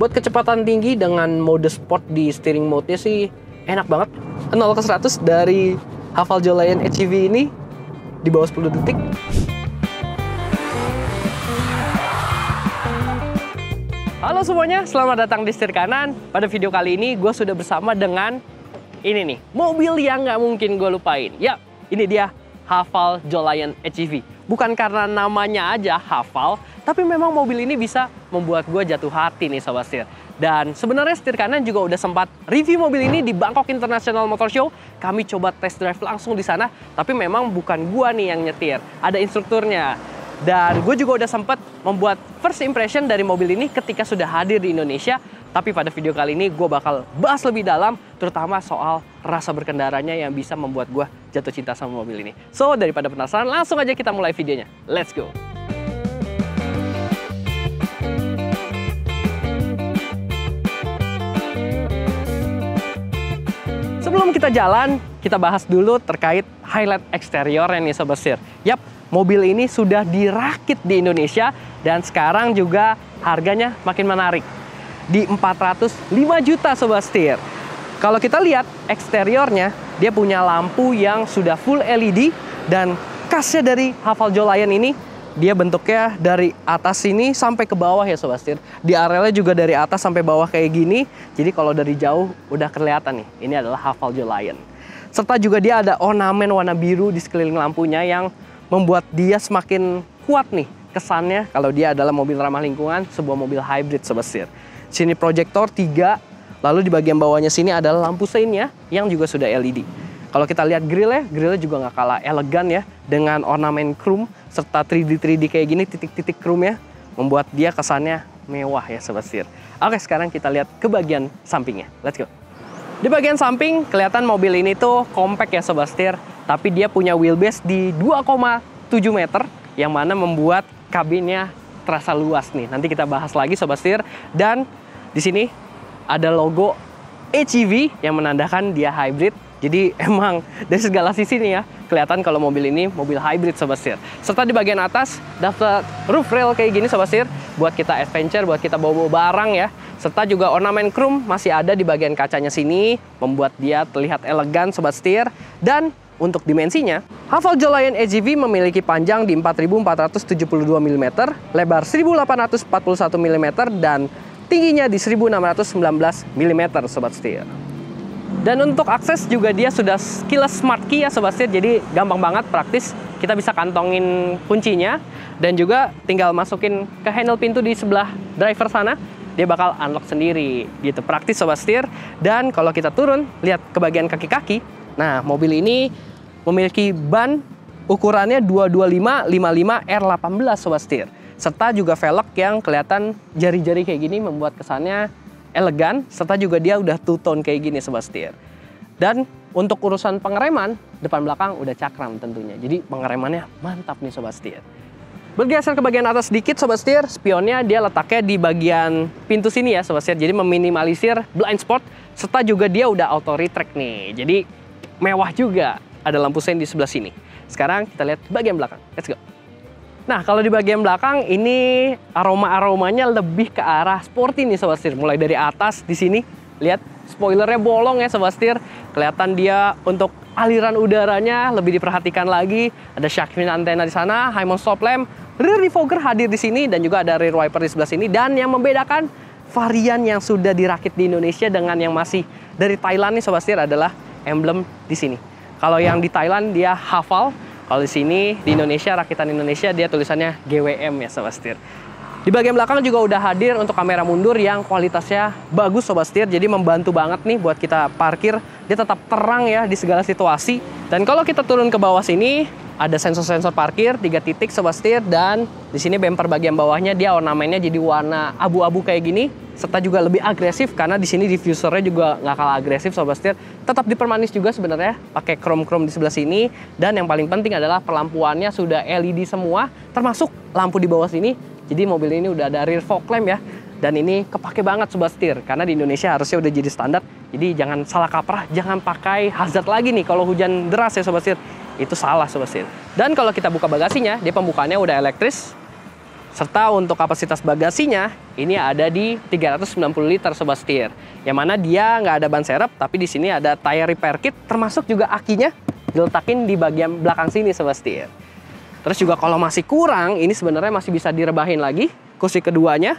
Buat kecepatan tinggi dengan mode sport di steering mode-nya sih enak banget. 0 ke 100 dari Haval Jolion HEV ini di bawah 10 detik. Halo semuanya, selamat datang di Setir Kanan. Pada video kali ini gue sudah bersama dengan ini nih, mobil yang nggak mungkin gue lupain. Ya, ini dia Haval Jolion HEV. Bukan karena namanya aja Haval, tapi memang mobil ini bisa membuat gue jatuh hati nih Sobat Setir. Dan sebenarnya Setir Kanan juga udah sempat review mobil ini di Bangkok International Motor Show. Kami coba test drive langsung di sana, tapi memang bukan gue nih yang nyetir, ada instrukturnya. Dan gue juga udah sempat membuat first impression dari mobil ini ketika sudah hadir di Indonesia. Tapi pada video kali ini gue bakal bahas lebih dalam, terutama soal rasa berkendaranya yang bisa membuat gue jatuh cinta sama mobil ini. So, daripada penasaran, langsung aja kita mulai videonya. Let's go! Sebelum kita jalan, kita bahas dulu terkait highlight eksteriornya nih Sobat Setir. Yap, mobil ini sudah dirakit di Indonesia dan sekarang juga harganya makin menarik. Di 405 juta Sobat Setir. Kalau kita lihat eksteriornya, dia punya lampu yang sudah full LED dan khasnya dari Haval Jolion ini, dia bentuknya dari atas sini sampai ke bawah ya Sobat Setir. Di arealnya juga dari atas sampai bawah kayak gini. Jadi kalau dari jauh udah kelihatan nih, ini adalah Haval Jolion. Serta juga dia ada ornamen warna biru di sekeliling lampunya yang membuat dia semakin kuat nih kesannya kalau dia adalah mobil ramah lingkungan, sebuah mobil hybrid Sobat Setir. Sini proyektor 3, lalu di bagian bawahnya sini adalah lampu seinnya yang juga sudah LED. Kalau kita lihat grillnya juga nggak kalah elegan ya, dengan ornamen chrome serta 3D kayak gini, titik-titik chrome ya, membuat dia kesannya mewah ya Sobat Setir. Oke, sekarang kita lihat ke bagian sampingnya. Let's go. Di bagian samping kelihatan mobil ini tuh compact ya Sobat Setir, tapi dia punya wheelbase di 2,7 meter yang mana membuat kabinnya terasa luas nih. Nanti kita bahas lagi Sobat Setir. Dan di sini ada logo HEV yang menandakan dia hybrid. Jadi emang dari segala sisi nih ya, kelihatan kalau mobil ini mobil hybrid Sobat Setir. Serta di bagian atas dapat roof rail kayak gini Sobat Setir, buat kita adventure, buat kita bawa-bawa barang ya. Serta juga ornamen chrome masih ada di bagian kacanya sini, membuat dia terlihat elegan Sobat Setir. Dan untuk dimensinya, Haval Jolion HEV memiliki panjang di 4.472 mm, lebar 1.841 mm, dan tingginya di 1.619 mm Sobat Setir. Dan untuk akses juga dia sudah keyless smart key ya Sobat Setir, jadi gampang banget, praktis. Kita bisa kantongin kuncinya dan juga tinggal masukin ke handle pintu di sebelah driver sana, dia bakal unlock sendiri gitu, praktis Sobat Setir. Dan kalau kita turun, lihat ke bagian kaki-kaki, nah mobil ini memiliki ban ukurannya 225/55 R18 Sobat Setir. Serta juga velg yang kelihatan jari-jari kayak gini membuat kesannya elegan. Serta juga dia udah two-tone kayak gini Sobat Setir. Dan untuk urusan pengereman, depan belakang udah cakram tentunya. Jadi pengeremannya mantap nih Sobat Setir. Bergeser ke bagian atas sedikit Sobat Setir, spionnya dia letaknya di bagian pintu sini ya Sobat Setir. Jadi meminimalisir blind spot. Serta juga dia udah auto retract nih. Jadi mewah juga. Ada lampu sein di sebelah sini. Sekarang kita lihat bagian belakang. Let's go. Nah, kalau di bagian belakang ini aromanya lebih ke arah sporty nih Sobat Setir. Mulai dari atas di sini, lihat spoilernya bolong ya Sobat Setir. Kelihatan dia untuk aliran udaranya lebih diperhatikan lagi. Ada shark fin antena di sana, high mount stop lamp, rear defogger hadir di sini dan juga ada rear wiper di sebelah sini. Dan yang membedakan varian yang sudah dirakit di Indonesia dengan yang masih dari Thailand nih Sobat Setir adalah emblem di sini. Kalau yang di Thailand dia Haval, kalau di sini di Indonesia, rakitan Indonesia, dia tulisannya GWM ya Sobat Setir. Di bagian belakang juga udah hadir untuk kamera mundur yang kualitasnya bagus Sobat Setir, jadi membantu banget nih buat kita parkir. Dia tetap terang ya di segala situasi. Dan kalau kita turun ke bawah sini, ada sensor-sensor parkir 3 titik Sobat Setir, dan di sini bumper bagian bawahnya dia ornamennya jadi warna abu-abu kayak gini. Serta juga lebih agresif karena di sini diffusernya juga nggak kalah agresif Sobat Setir. Tetap dipermanis juga sebenarnya pakai chrome di sebelah sini. Dan yang paling penting adalah perlampuannya sudah LED semua, termasuk lampu di bawah sini. Jadi mobil ini udah ada rear fog lamp ya. Dan ini kepake banget Sobat Setir karena di Indonesia harusnya udah jadi standar. Jadi jangan salah kaprah, jangan pakai hazard lagi nih kalau hujan deras ya Sobat Setir. Itu salah Sobat Setir. Dan kalau kita buka bagasinya, dia pembukaannya udah elektris. Serta untuk kapasitas bagasinya, ini ada di 390 liter Sobat Setir. Yang mana dia nggak ada ban serep, tapi di sini ada tire repair kit, termasuk juga akinya diletakin di bagian belakang sini Sobat Setir. Terus juga kalau masih kurang, ini sebenarnya masih bisa direbahin lagi. Kursi keduanya,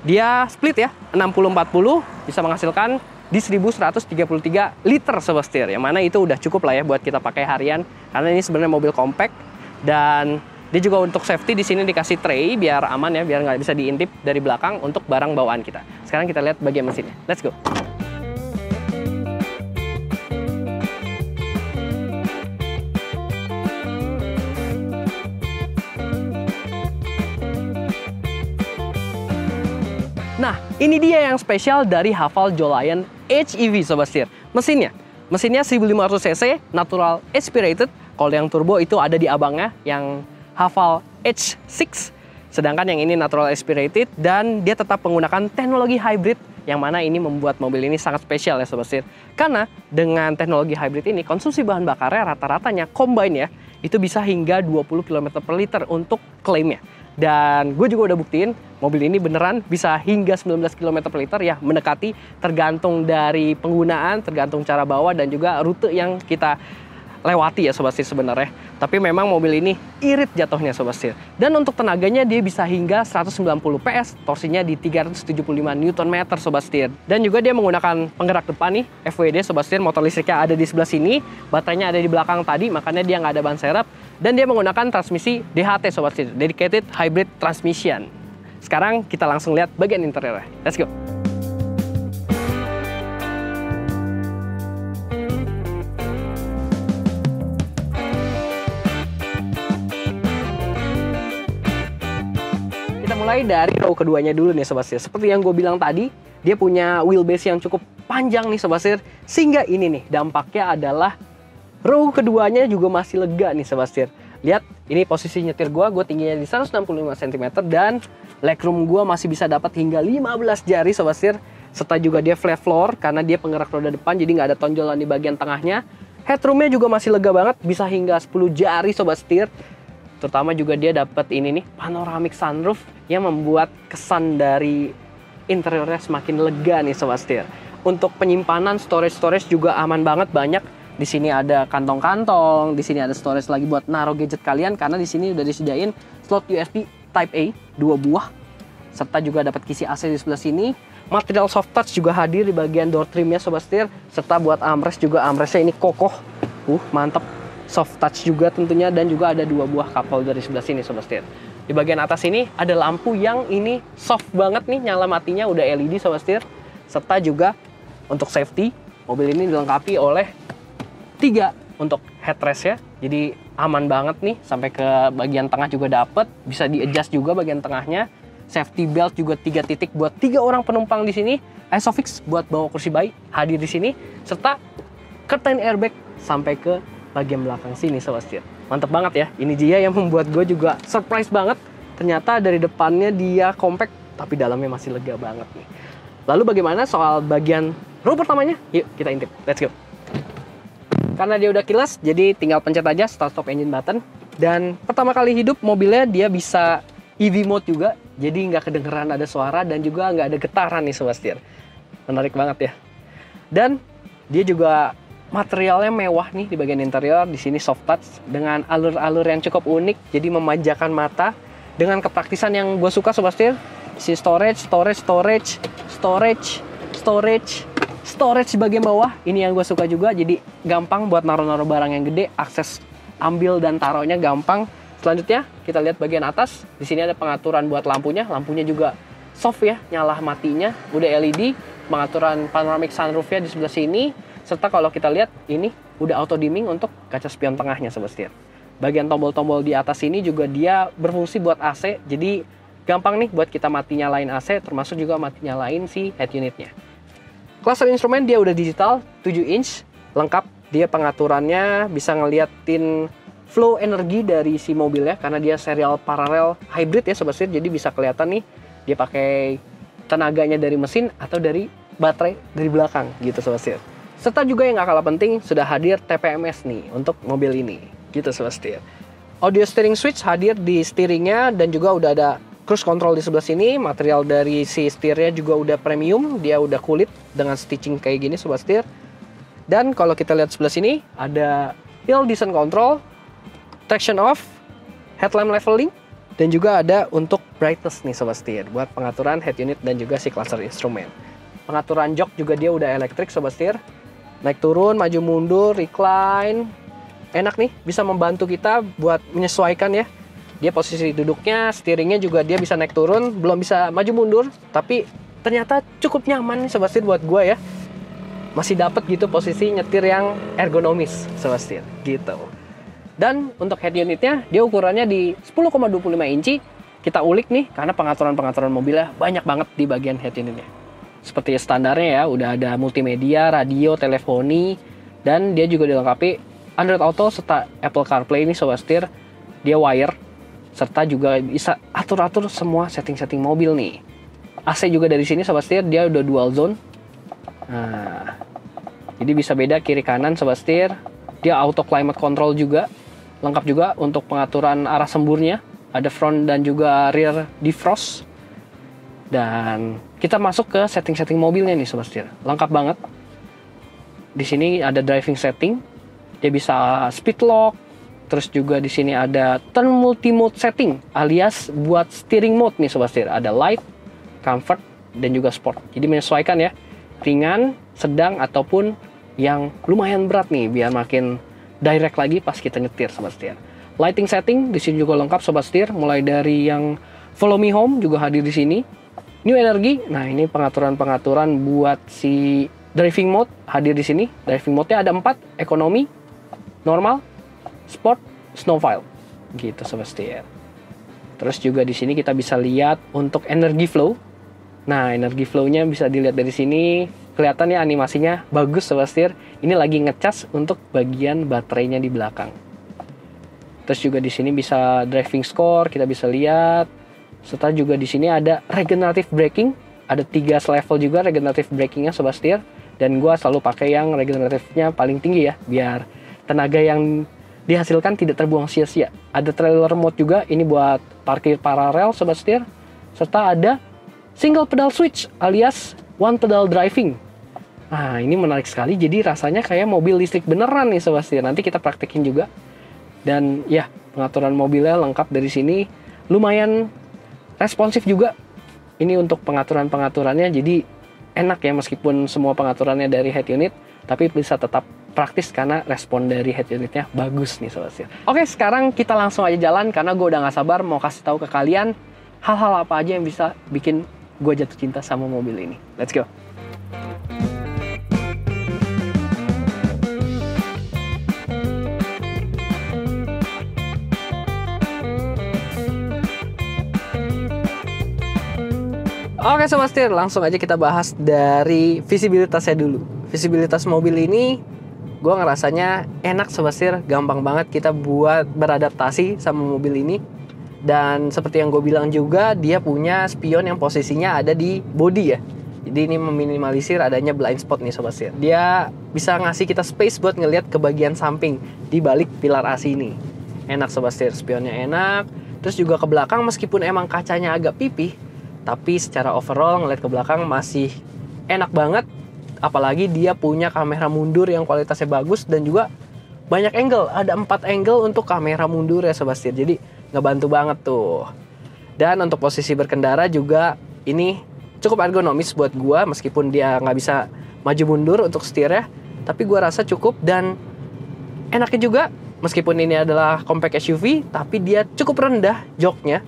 dia split ya, 60-40, bisa menghasilkan di 1133 liter Sobat Setir. Yang mana itu udah cukup lah ya buat kita pakai harian, karena ini sebenarnya mobil compact. Dan dia juga untuk safety di sini dikasih tray biar aman ya, biar nggak bisa diintip dari belakang untuk barang bawaan kita. Sekarang kita lihat bagian mesinnya. Let's go. Nah, ini dia yang spesial dari Haval Jolion HEV Sobat Setir. Mesinnya 1500 cc, natural aspirated. Kalau yang turbo itu ada di abangnya yang Haval H6, sedangkan yang ini natural aspirated, dan dia tetap menggunakan teknologi hybrid, yang mana ini membuat mobil ini sangat spesial ya Sobat Setir. Karena dengan teknologi hybrid ini, konsumsi bahan bakarnya rata-ratanya combine ya, itu bisa hingga 20 km per liter untuk klaimnya. Dan gue juga udah buktiin, mobil ini beneran bisa hingga 19 km per liter ya, mendekati, tergantung dari penggunaan, tergantung cara bawa, dan juga rute yang kita lewati ya Sobat Setir sebenarnya. Tapi memang mobil ini irit jatuhnya Sobat Setir. Dan untuk tenaganya dia bisa hingga 190 PS, torsinya di 375 Nm Sobat Setir. Dan juga dia menggunakan penggerak depan nih, FWD Sobat Setir, motor listriknya ada di sebelah sini, baterainya ada di belakang tadi, makanya dia nggak ada ban serep. Dan dia menggunakan transmisi DHT Sobat Setir, Dedicated Hybrid Transmission. Sekarang kita langsung lihat bagian interiornya. Let's go. Mulai dari row keduanya dulu nih Sobat Setir. Seperti yang gue bilang tadi, dia punya wheelbase yang cukup panjang nih Sobat Setir, sehingga ini nih dampaknya adalah row keduanya juga masih lega nih Sobat Setir. Lihat, ini posisi nyetir gue tingginya di 165 cm, dan legroom gue masih bisa dapat hingga 15 jari Sobat Setir. Serta juga dia flat floor karena dia penggerak roda depan, jadi nggak ada tonjolan di bagian tengahnya. Headroomnya juga masih lega banget, bisa hingga 10 jari Sobat Setir. Terutama juga dia dapat ini nih, panoramic sunroof yang membuat kesan dari interiornya semakin lega nih Sobat Setir. Untuk penyimpanan storage juga aman banget, banyak. Di sini ada kantong-kantong, di sini ada storage lagi buat naruh gadget kalian, karena di sini udah disediain slot USB Type A 2 buah. Serta juga dapat kisi AC di sebelah sini. Material soft touch juga hadir di bagian door trimnya Sobat Setir. Serta buat armrest juga, armrestnya ini kokoh. Mantep. Soft touch juga tentunya, dan juga ada 2 buah cup holder di sebelah sini Sobat Setir. Di bagian atas ini ada lampu yang ini soft banget nih, nyala matinya udah LED Sobat Setir. Serta juga untuk safety, mobil ini dilengkapi oleh 3 untuk headrest ya. Jadi aman banget nih, sampai ke bagian tengah juga dapet, bisa di adjust juga bagian tengahnya. Safety belt juga 3 titik buat 3 orang penumpang di sini. Isofix buat bawa kursi bayi hadir di sini, serta curtain airbag sampai ke bagian belakang sini Sobat Setir. Mantep banget ya. Ini dia yang membuat gue juga surprise banget. Ternyata dari depannya dia compact, tapi dalamnya masih lega banget nih. Lalu bagaimana soal bagian row pertamanya? Yuk kita intip. Let's go. Karena dia udah keyless, jadi tinggal pencet aja start stop engine button. Dan pertama kali hidup mobilnya dia bisa EV mode juga. Jadi nggak kedengeran ada suara, dan juga nggak ada getaran nih Sobat Setir. Menarik banget ya. Dan dia juga materialnya mewah nih di bagian interior. Di sini soft touch dengan alur-alur yang cukup unik, jadi memanjakan mata. Dengan kepraktisan yang gue suka Sobat Setir, si storage di bagian bawah. Ini yang gue suka juga, jadi gampang buat naruh-naruh barang yang gede, akses ambil dan taruhnya gampang. Selanjutnya kita lihat bagian atas. Di sini ada pengaturan buat lampunya. Lampunya juga soft ya, nyala matinya udah LED. Pengaturan panoramic sunroofnya di sebelah sini. Serta kalau kita lihat ini udah auto dimming untuk kaca spion tengahnya Sobat Setir. Bagian tombol-tombol di atas ini juga dia berfungsi buat AC. Jadi gampang nih buat kita mati nyalain AC, termasuk juga mati nyalain si head unitnya. Cluster instrumen dia udah digital 7 inch, lengkap. Dia pengaturannya bisa ngeliatin flow energi dari si mobilnya, karena dia serial paralel hybrid ya Sobat Setir. Jadi bisa kelihatan nih dia pakai tenaganya dari mesin atau dari baterai dari belakang gitu Sobat Setir. Serta juga yang gak kalah penting, sudah hadir TPMS nih untuk mobil ini gitu Sobat Setir. Audio steering switch hadir di steeringnya, dan juga udah ada cruise control di sebelah sini. Material dari si setirnya juga udah premium, dia udah kulit dengan stitching kayak gini sobat setir. Dan kalau kita lihat sebelah sini ada hill descent control, traction off, headlamp leveling, dan juga ada untuk brightness nih sobat setir buat pengaturan head unit dan juga si cluster instrumen. Pengaturan jok juga dia udah elektrik sobat setir. Naik turun, maju mundur, recline. Enak nih, bisa membantu kita buat menyesuaikan ya. Dia posisi duduknya, steeringnya juga dia bisa naik turun, belum bisa maju mundur, tapi ternyata cukup nyaman nih sobat setir buat gue ya. Masih dapat gitu posisi nyetir yang ergonomis sobat setir gitu. Dan untuk head unitnya dia ukurannya di 10,25 inci. Kita ulik nih karena pengaturan-pengaturan mobilnya banyak banget di bagian head unitnya. Seperti standarnya ya, udah ada multimedia, radio, teleponi, dan dia juga dilengkapi Android Auto serta Apple CarPlay ini sobat setir. Dia wire serta juga bisa atur-atur semua setting-setting mobil nih. AC juga dari sini sobat setir, dia udah dual zone. Nah, jadi bisa beda kiri kanan sobat setir. Dia auto climate control juga, lengkap juga untuk pengaturan arah semburnya. Ada front dan juga rear defrost. Dan kita masuk ke setting-setting mobilnya nih sobat setir, lengkap banget. Di sini ada driving setting. Dia bisa speed lock, terus juga di sini ada turn multi mode setting, alias buat steering mode nih sobat setir. Ada light, comfort, dan juga sport. Jadi menyesuaikan ya, ringan, sedang, ataupun yang lumayan berat nih, biar makin direct lagi pas kita nyetir sobat setir. Lighting setting di sini juga lengkap sobat setir, mulai dari yang follow me home juga hadir di sini. New energy, nah ini pengaturan-pengaturan buat si driving mode hadir di sini. Driving mode-nya ada 4, ekonomi, normal, sport, snowfile, gitu sobat setir. Terus juga di sini kita bisa lihat untuk energy flow. Nah, energy flow-nya bisa dilihat dari sini. Kelihatan ya animasinya bagus sobat setir. Ini lagi ngecas untuk bagian baterainya di belakang. Terus juga di sini bisa driving score, kita bisa lihat. Serta juga di sini ada regenerative braking. Ada 3 level juga regenerative brakingnya sobat setir. Dan gua selalu pakai yang regeneratifnya paling tinggi ya, biar tenaga yang dihasilkan tidak terbuang sia-sia. Ada trailer mode juga, ini buat parkir paralel sobat setir. Serta ada single pedal switch alias one pedal driving. Nah, ini menarik sekali, jadi rasanya kayak mobil listrik beneran nih sobat setir. Nanti kita praktekin juga. Dan ya, pengaturan mobilnya lengkap dari sini. Lumayan responsif juga. Ini untuk pengaturan-pengaturannya, jadi enak ya, meskipun semua pengaturannya dari head unit, tapi bisa tetap praktis karena respon dari head unitnya bagus nih sobat setir. Oke, sekarang kita langsung aja jalan karena gue udah gak sabar mau kasih tahu ke kalian hal-hal apa aja yang bisa bikin gue jatuh cinta sama mobil ini. Let's go. Oke sobat setir, langsung aja kita bahas dari visibilitasnya dulu. Visibilitas mobil ini gue ngerasanya enak sobat setir, gampang banget kita buat beradaptasi sama mobil ini. Dan seperti yang gue bilang juga, dia punya spion yang posisinya ada di body ya. Jadi ini meminimalisir adanya blind spot nih sobat setir. Dia bisa ngasih kita space buat ngelihat ke bagian samping di balik pilar AC ini. Enak sobat setir, spionnya enak. Terus juga ke belakang meskipun emang kacanya agak pipih, tapi secara overall ngeliat ke belakang masih enak banget. Apalagi dia punya kamera mundur yang kualitasnya bagus dan juga banyak angle. Ada 4 angle untuk kamera mundur ya sobat setir. Jadi ngebantu banget tuh. Dan untuk posisi berkendara juga ini cukup ergonomis buat gua, meskipun dia nggak bisa maju mundur untuk setirnya, tapi gua rasa cukup. Dan enaknya juga, meskipun ini adalah compact SUV, tapi dia cukup rendah joknya.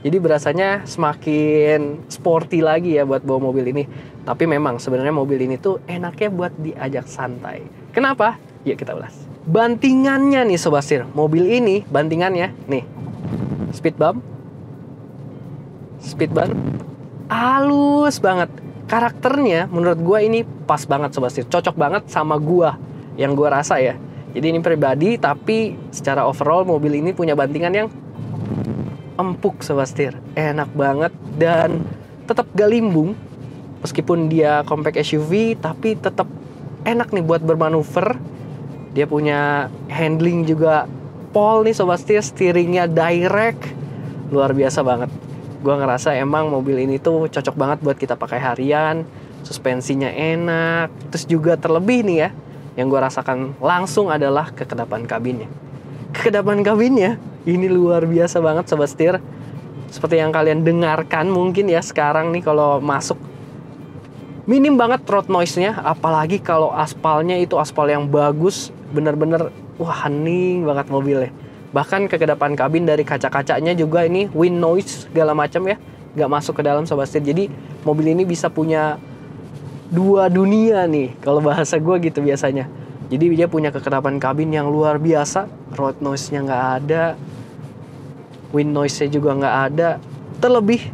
Jadi berasanya semakin sporty lagi ya buat bawa mobil ini. Tapi memang sebenarnya mobil ini tuh enaknya buat diajak santai. Kenapa? Yuk kita ulas. Bantingannya nih sobat setir, mobil ini bantingannya nih, speed bump, halus banget. Karakternya menurut gue ini pas banget sobat setir, cocok banget sama gue yang gue rasa ya. Jadi ini pribadi, tapi secara overall mobil ini punya bantingan yang empuk sobat setir, enak banget dan tetap gak limbung. Meskipun dia compact SUV, tapi tetap enak nih buat bermanuver. Dia punya handling juga pol nih Sobat Setir, steeringnya direct, luar biasa banget. Gue ngerasa emang mobil ini tuh cocok banget buat kita pakai harian, suspensinya enak, terus juga terlebih nih ya, yang gue rasakan langsung adalah kekedapan kabinnya. Kekedapan kabinnya ini luar biasa banget Sobat Setir. Seperti yang kalian dengarkan mungkin ya sekarang nih kalau masuk, minim banget road noise-nya, apalagi kalau aspalnya itu aspal yang bagus, bener-bener wah hening banget mobilnya. Bahkan kekedapan kabin dari kaca-kacanya juga ini wind noise segala macam ya, nggak masuk ke dalam Sobat Setir. Jadi mobil ini bisa punya dua dunia nih kalau bahasa gue gitu biasanya. Jadi dia punya kekedapan kabin yang luar biasa, road noise-nya nggak ada, wind noise-nya juga nggak ada. Terlebih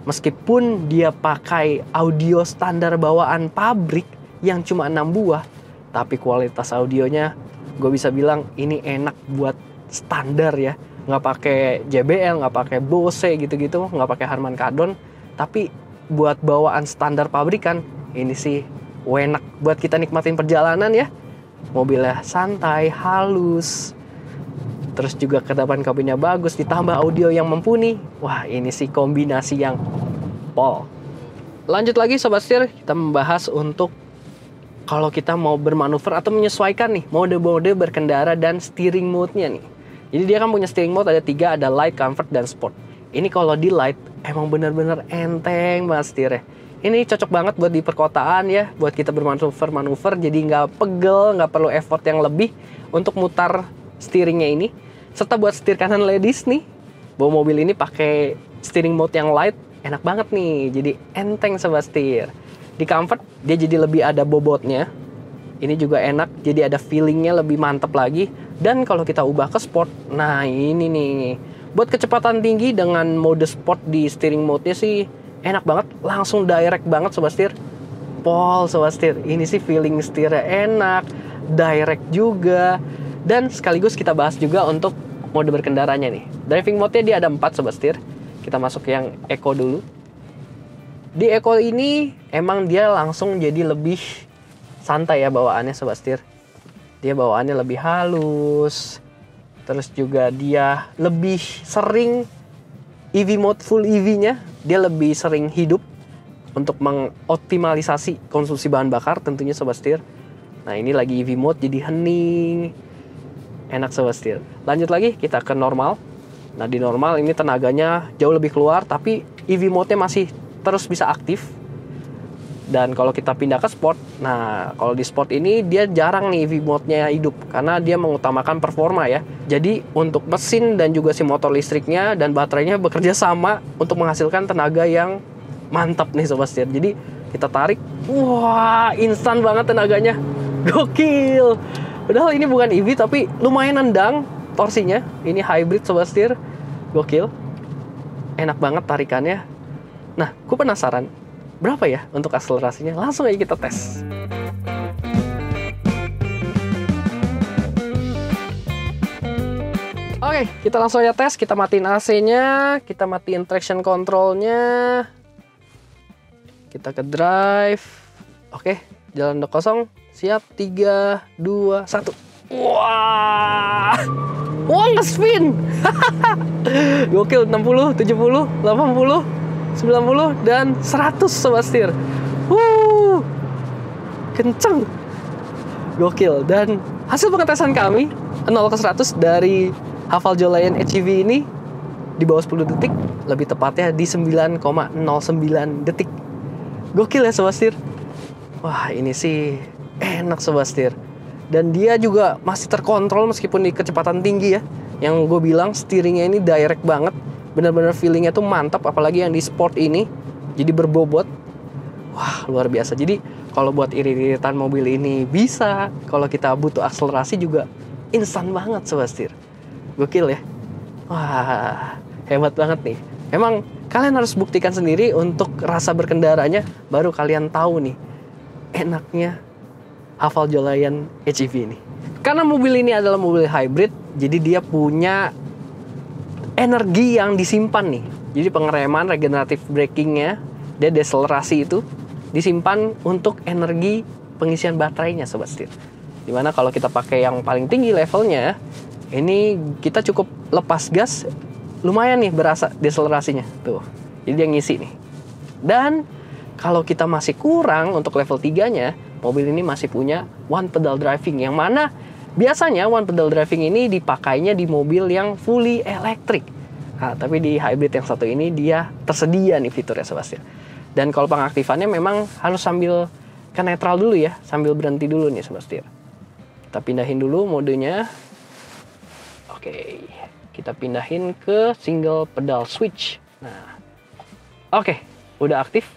meskipun dia pakai audio standar bawaan pabrik yang cuma 6 buah, tapi kualitas audionya gue bisa bilang ini enak buat standar ya. Nggak pakai JBL, nggak pakai Bose gitu-gitu, nggak pakai Harman Kardon, tapi buat bawaan standar pabrikan ini sih enak buat kita nikmatin perjalanan ya. Mobilnya santai, halus, terus juga kedepan kabinnya bagus, ditambah audio yang mumpuni. Wah ini sih kombinasi yang pol. Lanjut lagi Sobat Setir, kita membahas untuk kalau kita mau bermanuver atau menyesuaikan nih mode-mode berkendara dan steering mode-nya nih. Jadi dia kan punya steering mode ada 3, ada light, comfort, dan sport. Ini kalau di light emang bener-bener enteng banget setirnya. Ini cocok banget buat di perkotaan ya, buat kita bermanuver, jadi nggak pegel, nggak perlu effort yang lebih untuk mutar steeringnya ini. Serta buat setir kanan ladies nih, bawa mobil ini pakai steering mode yang light, enak banget nih, jadi enteng Sobat Setir. Di comfort dia jadi lebih ada bobotnya, ini juga enak, jadi ada feelingnya lebih mantap lagi. Dan kalau kita ubah ke sport, nah ini nih, buat kecepatan tinggi dengan mode sport di steering mode-nya sih enak banget, langsung direct banget Sobat Setir. Pol Sobat Setir, ini sih feeling setirnya enak, direct juga. Dan sekaligus kita bahas juga untuk mode berkendaranya nih. Driving mode-nya dia ada 4 Sobat Setir. Kita masuk yang Eco dulu. Di Eco ini emang dia langsung jadi lebih santai ya bawaannya Sobat Setir. Dia bawaannya lebih halus. Terus juga dia lebih sering EV mode, full EV-nya dia lebih sering hidup untuk mengoptimalisasi konsumsi bahan bakar tentunya Sobat Setir. Nah ini lagi EV mode jadi hening, enak Sobat Setir. Lanjut lagi kita ke normal. Nah di normal ini tenaganya jauh lebih keluar, tapi EV mode-nya masih terus bisa aktif. Dan kalau kita pindah ke sport, nah kalau di sport ini dia jarang nih EV mode-nya hidup karena dia mengutamakan performa ya. Jadi untuk mesin dan juga si motor listriknya dan baterainya bekerja sama untuk menghasilkan tenaga yang mantap nih Sobat Setir. Jadi kita tarik, wah instan banget tenaganya, gokil. Padahal ini bukan EV tapi lumayan nendang torsinya. Ini hybrid Sobat Setir, gokil, enak banget tarikannya. Nah, gue penasaran berapa ya untuk akselerasinya? Langsung aja kita tes. Oke, kita langsung aja tes. Kita matiin AC-nya, kita matiin traction control-nya. Kita ke drive. Oke, jalan udah kosong. Siap, 3, 2, 1. Wah! Wah, nge-spin! Gokil, 60, 70, 80, 90 dan 100 Sobat Setir. Kenceng, gokil. Dan hasil pengetesan kami 0 ke 100 dari Haval Jolayan HEV ini di bawah 10 detik, lebih tepatnya di 9,09 detik. Gokil ya Sobat Setir. Wah ini sih enak Sobat Setir. Dan dia juga masih terkontrol meskipun di kecepatan tinggi ya. Yang gue bilang steeringnya ini direct banget, benar-benar feelingnya tuh mantap, apalagi yang di sport ini jadi berbobot. Wah luar biasa. Jadi kalau buat irit-iritan mobil ini bisa, kalau kita butuh akselerasi juga instan banget Sobat Setir. Gokil ya. Wah hebat banget nih. Memang kalian harus buktikan sendiri untuk rasa berkendaranya, baru kalian tahu nih enaknya Haval Jolayan HEV ini. Karena mobil ini adalah mobil hybrid, jadi dia punya energi yang disimpan nih. Jadi pengereman, regenerative braking-nya, dia deselerasi itu disimpan untuk energi pengisian baterainya Sobat Setir. Dimana kalau kita pakai yang paling tinggi levelnya, Ini kita cukup lepas gas, lumayan nih berasa deselerasinya. Tuh, jadi dia ngisi nih. Dan kalau kita masih kurang untuk level 3-nya, mobil ini masih punya one pedal driving. Yang mana biasanya one pedal driving ini dipakainya di mobil yang fully electric. Nah, tapi di hybrid yang satu ini dia tersedia nih fiturnya Sobat Setir. Dan kalau pengaktifannya memang harus sambil ke netral dulu ya, sambil berhenti dulu nih Sobat Setir. Kita pindahin dulu modenya. Oke, kita pindahin ke single pedal switch. Nah, oke, udah aktif.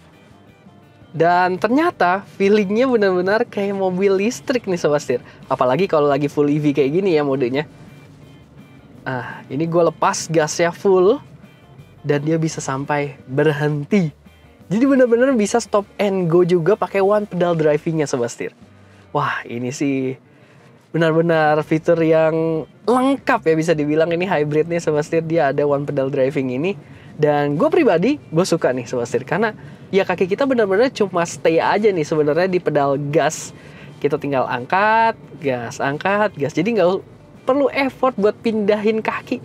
Dan ternyata feelingnya benar-benar kayak mobil listrik nih Sobat Setir. Apalagi kalau lagi full EV kayak gini ya modenya. Nah, ini gue lepas gasnya full dan dia bisa sampai berhenti. Jadi benar-benar bisa stop and go juga pakai one pedal drivingnya Sobat Setir. Wah, ini sih benar-benar fitur yang lengkap ya, bisa dibilang ini hybrid nih Sobat Setir. Dia ada one pedal driving ini. Dan gue pribadi, gue suka nih Sobat Setir. Karena ya kaki kita benar-benar cuma stay aja nih sebenarnya di pedal gas. Kita tinggal angkat, gas. Jadi nggak perlu effort buat pindahin kaki.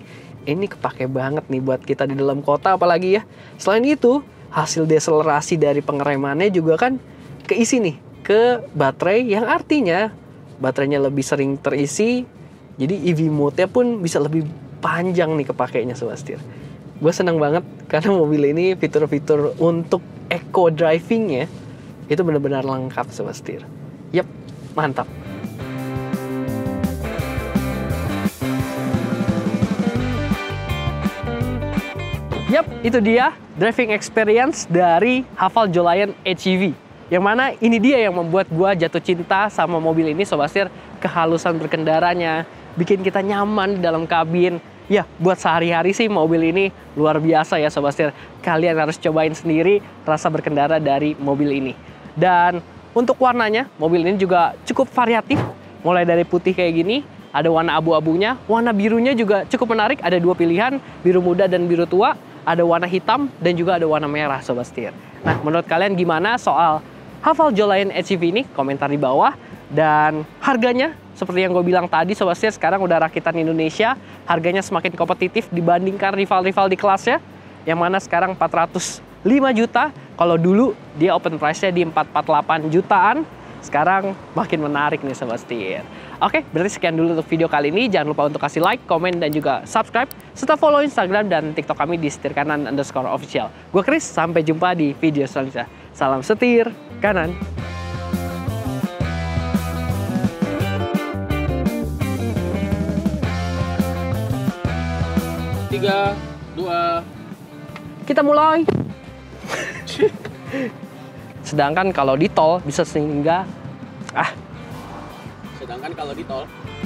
Ini kepake banget nih buat kita di dalam kota apalagi ya. Selain itu, hasil deselerasi dari pengeremannya juga kan keisi nih ke baterai. Yang artinya baterainya lebih sering terisi. Jadi EV mode-nya pun bisa lebih panjang nih kepakainya Sobat Setir. Gue senang banget karena mobil ini fitur-fitur untuk eco driving-nya itu benar-benar lengkap Sobat Setir. Yap, mantap. Yap, itu dia driving experience dari Haval Jolion HEV. Yang mana ini dia yang membuat gue jatuh cinta sama mobil ini Sobat Setir. Kehalusan berkendaranya, bikin kita nyaman di dalam kabin. Ya, buat sehari-hari sih mobil ini luar biasa ya Sobat Setir. Kalian harus cobain sendiri rasa berkendara dari mobil ini. Dan untuk warnanya, mobil ini juga cukup variatif. Mulai dari putih kayak gini, ada warna abu-abunya, warna birunya juga cukup menarik. Ada dua pilihan, biru muda dan biru tua. Ada warna hitam dan juga ada warna merah Sobat Setir. Nah, menurut kalian gimana soal Haval Jolion HEV ini? Komentar di bawah. Dan harganya, seperti yang gue bilang tadi Sobat Setir, sekarang udah rakitan Indonesia. Harganya semakin kompetitif dibandingkan rival-rival di kelasnya. Yang mana sekarang 405 juta. Kalau dulu dia open price-nya di 448 jutaan. Sekarang makin menarik nih Sobat Setir. Oke, berarti sekian dulu untuk video kali ini. Jangan lupa untuk kasih like, komen, dan juga subscribe. Serta follow Instagram dan TikTok kami di setirkanan_official. Gue Chris, sampai jumpa di video selanjutnya. Salam setir kanan. 3, 2, kita mulai. Sedangkan kalau di tol bisa sehingga sedangkan kalau di tol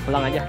ulang aja.